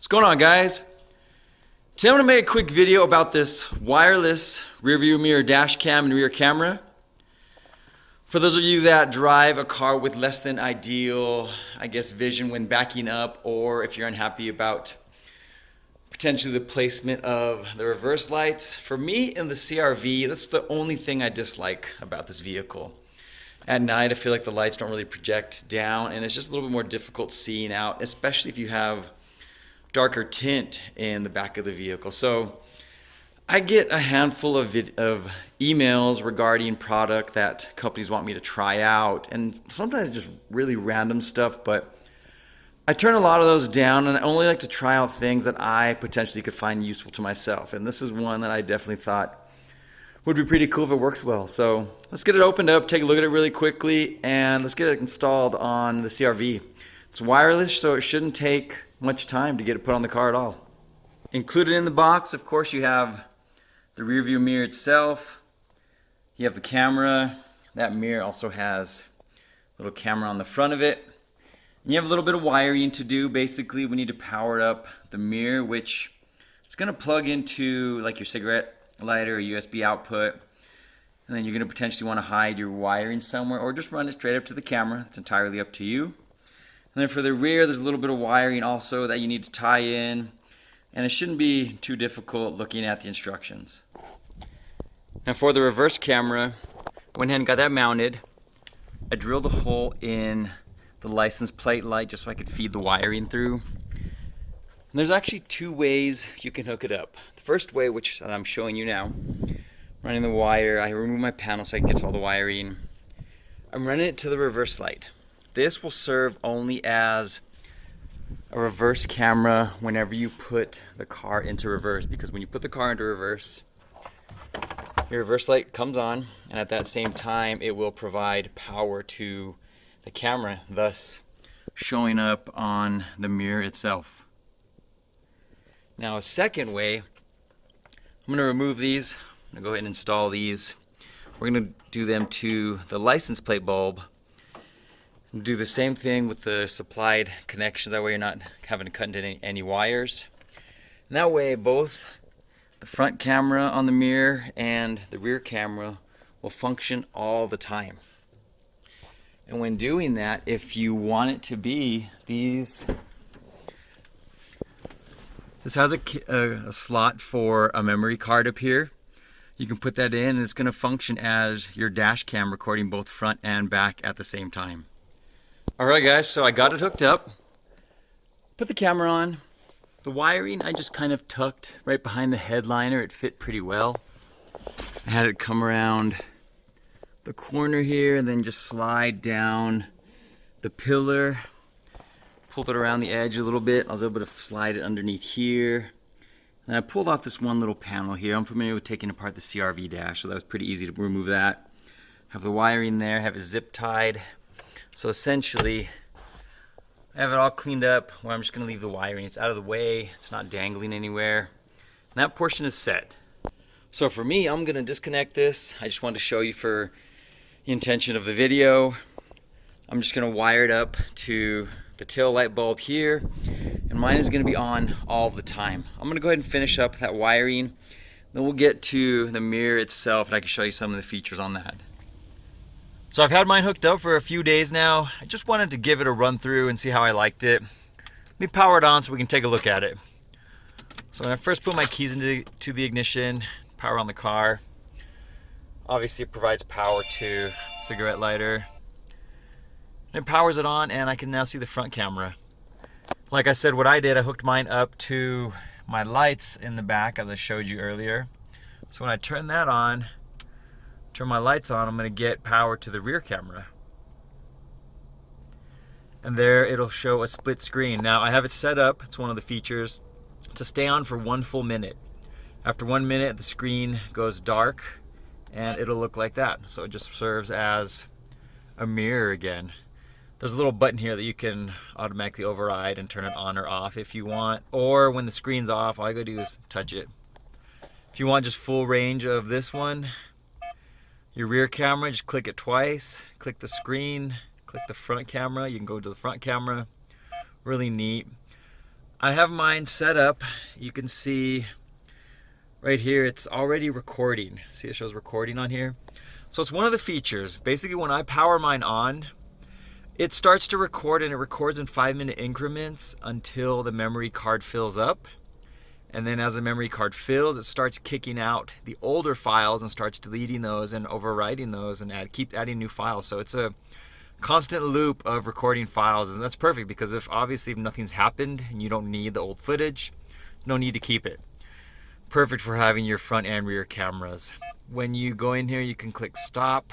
What's going on, guys? Today I'm going to make a quick video about this wireless rear view mirror dash cam and rear camera. For those of you that drive a car with less than ideal, vision when backing up, or if you're unhappy about potentially the placement of the reverse lights. For me in the CRV, that's the only thing I dislike about this vehicle. At night, I feel like the lights don't really project down, and it's just a little bit more difficult seeing out, especially if you have darker tint in the back of the vehicle. So I get a handful of emails regarding product that companies want me to try out, and sometimes just really random stuff, but I turn a lot of those down, and I only like to try out things that I potentially could find useful to myself. And this is one that I definitely thought would be pretty cool if it works well. So let's get it opened up, take a look at it really quickly, and let's get it installed on the CRV. It's wireless, so it shouldn't take much time to get it put on the car at all. Included in the box, of course, you have the rear view mirror itself. You have the camera. That mirror also has a little camera on the front of it. And you have a little bit of wiring to do. Basically, we need to power up the mirror, which is going to plug into like your cigarette lighter or USB output. And then you're going to potentially want to hide your wiring somewhere or just run it straight up to the camera. It's entirely up to you. And then for the rear, there's a little bit of wiring also that you need to tie in, and it shouldn't be too difficult looking at the instructions. Now for the reverse camera, went ahead and got that mounted. I drilled a hole in the license plate light just so I could feed the wiring through. And there's actually two ways you can hook it up. The first way, which I'm showing you now, running the wire, I remove my panel so I can get to all the wiring. I'm running it to the reverse light. This will serve only as a reverse camera whenever you put the car into reverse, because when you put the car into reverse, your reverse light comes on, and at that same time it will provide power to the camera, thus showing up on the mirror itself. Now a second way, I'm going to remove these. I'm going to go ahead and install these. We're going to do them to the license plate bulb. Do the same thing with the supplied connections, that way you're not having to cut into any wires. And that way both the front camera on the mirror and the rear camera will function all the time. And when doing that, if you want it to be this has a slot for a memory card up here. You can put that in and it's going to function as your dash cam, recording both front and back at the same time. Alright guys, so I got it hooked up, put the camera on. The wiring I just kind of tucked right behind the headliner. It fit pretty well. I had it come around the corner here and then just slide down the pillar. Pulled it around the edge a little bit. I was able to slide it underneath here. And I pulled off this one little panel here. I'm familiar with taking apart the CRV dash, so that was pretty easy to remove that. Have the wiring there, have it zip tied. So essentially, I have it all cleaned up where I'm just going to leave the wiring. It's out of the way, it's not dangling anywhere. And that portion is set. So for me, I'm going to disconnect this. I just wanted to show you for the intention of the video. I'm just going to wire it up to the tail light bulb here. And mine is going to be on all the time. I'm going to go ahead and finish up that wiring. Then we'll get to the mirror itself and I can show you some of the features on that. So I've had mine hooked up for a few days now. I just wanted to give it a run through and see how I liked it. Let me power it on so we can take a look at it. So when I first put my keys into the ignition, power on the car, obviously it provides power to the cigarette lighter. And it powers it on and I can now see the front camera. Like I said, what I did, I hooked mine up to my lights in the back as I showed you earlier. So when I turn that on, turn my lights on, I'm going to get power to the rear camera. And there it'll show a split screen. Now I have it set up, it's one of the features, to stay on for 1 full minute. After 1 minute the screen goes dark and it'll look like that. So it just serves as a mirror again. There's a little button here that you can automatically override and turn it on or off if you want. Or when the screen's off, all you gotta do is touch it. If you want just full range of this one, your rear camera, just click it twice, click the screen, click the front camera, you can go to the front camera. Really neat. I have mine set up. You can see right here, it's already recording. See, it shows recording on here. So it's one of the features. Basically, when I power mine on, it starts to record, and it records in 5-minute increments until the memory card fills up. And then as the memory card fills, it starts kicking out the older files and starts deleting those and overwriting those and keep adding new files. So it's a constant loop of recording files, and that's perfect because if nothing's happened and you don't need the old footage, no need to keep it. Perfect for having your front and rear cameras. When you go in here, you can click stop.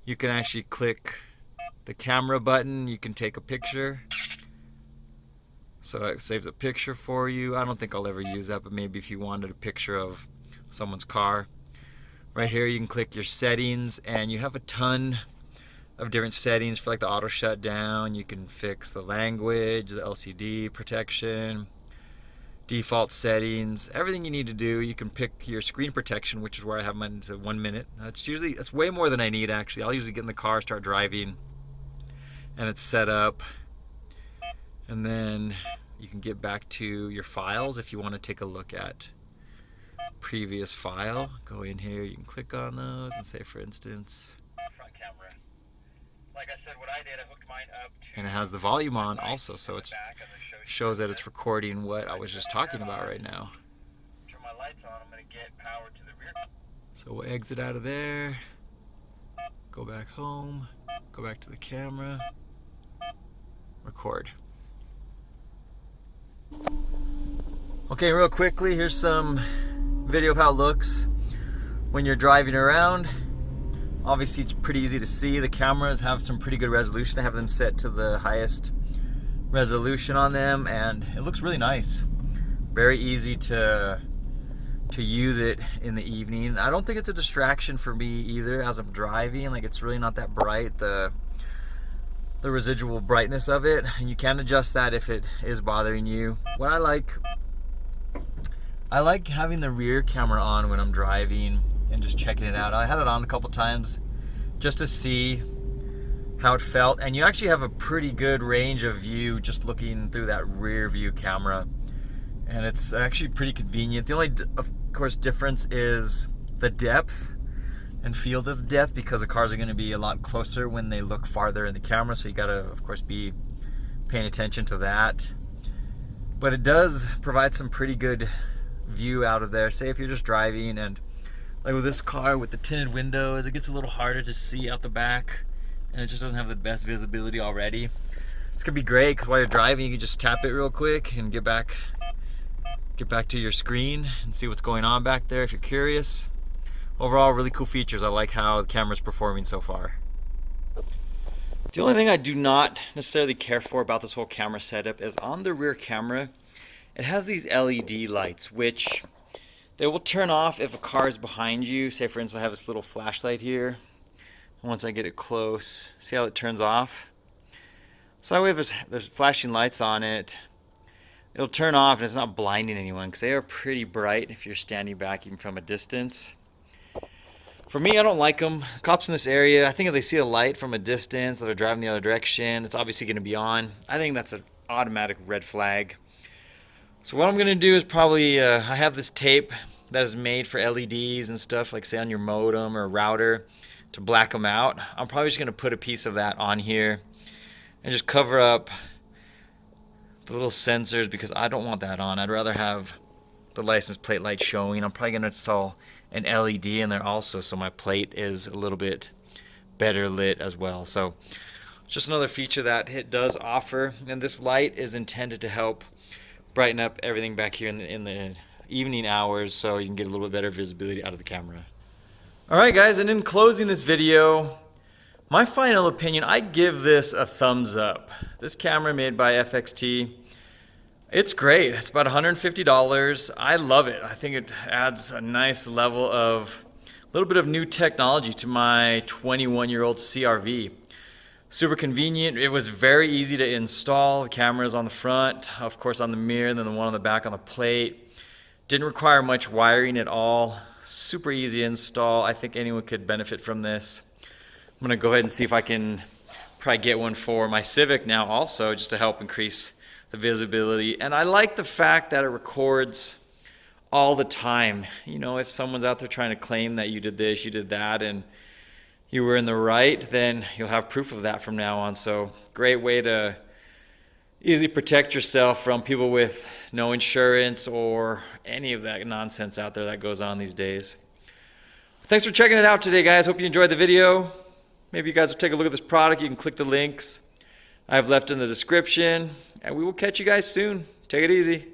You can actually click the camera button. You can take a picture. So it saves a picture for you. I don't think I'll ever use that, but maybe if you wanted a picture of someone's car. Right here you can click your settings, and you have a ton of different settings for like the auto shutdown. You can fix the language, the LCD protection, default settings, everything you need to do. You can pick your screen protection, which is where I have mine to 1 minute. That's way more than I need actually. I'll usually get in the car, start driving, and it's set up. And then you can get back to your files if you want to take a look at previous file. Go in here, you can click on those and say, for instance, front camera. Like I said, what I did, I hooked mine up to, and it has the volume on also, so it shows that it's recording what I was just talking about right now. Turn my lights on, I'm going to get power to the rear. So we'll exit out of there, go back home, go back to the camera, record. Okay, real quickly, here's some video of how it looks when you're driving around. Obviously, it's pretty easy to see. The cameras have some pretty good resolution. I have them set to the highest resolution on them, and it looks really nice. Very easy to use it in the evening. I don't think it's a distraction for me either as I'm driving. Like, it's really not that bright, the residual brightness of it, and you can adjust that if it is bothering you. What I like having the rear camera on when I'm driving and just checking it out. I had it on a couple times just to see how it felt, and you actually have a pretty good range of view just looking through that rear view camera, and it's actually pretty convenient. The only, of course, difference is the depth and field of the depth, because the cars are going to be a lot closer when they look farther in the camera, so you got to, of course, be paying attention to that. But it does provide some pretty good view out of there. Say if you're just driving, and like with this car with the tinted windows, it gets a little harder to see out the back, and it just doesn't have the best visibility already. This could be great because while you're driving, you can just tap it real quick and get back to your screen and see what's going on back there if you're curious. Overall, really cool features. I like how the camera's performing so far. The only thing I do not necessarily care for about this whole camera setup is on the rear camera, it has these LED lights, which they will turn off if a car is behind you. Say, for instance, I have this little flashlight here. Once I get it close, see how it turns off? So that way, if there's flashing lights on it, it'll turn off and it's not blinding anyone, because they are pretty bright if you're standing back even from a distance. For me, I don't like them. Cops in this area, I think if they see a light from a distance that are driving the other direction, it's obviously going to be on. I think that's an automatic red flag. So what I'm going to do is probably, I have this tape that is made for LEDs and stuff, like say on your modem or router, to black them out. I'm probably just going to put a piece of that on here and just cover up the little sensors, because I don't want that on. I'd rather have the license plate light showing. I'm probably going to install an LED in there also, so my plate is a little bit better lit as well. So just another feature that it does offer, and this light is intended to help brighten up everything back here in the evening hours, so you can get a little bit better visibility out of the camera. Alright guys, and in closing this video, my final opinion, I give this a thumbs up. This camera made by FXT, it's great. It's about $150. I love it. I think it adds a nice level of, a little bit of new technology to my 21-year-old CRV. Super convenient. It was very easy to install. The camera's on the front, of course on the mirror, and then the one on the back on the plate. Didn't require much wiring at all. Super easy to install. I think anyone could benefit from this. I'm going to go ahead and see if I can probably get one for my Civic now also, just to help increase the visibility. And I like the fact that it records all the time. You know, if someone's out there trying to claim that you did this, you did that, and you were in the right, then you'll have proof of that from now on. So great way to easily protect yourself from people with no insurance or any of that nonsense out there that goes on these days. Thanks for checking it out today, guys. Hope you enjoyed the video. Maybe you guys will take a look at this product. You can click the links I have left in the description, and we will catch you guys soon. Take it easy.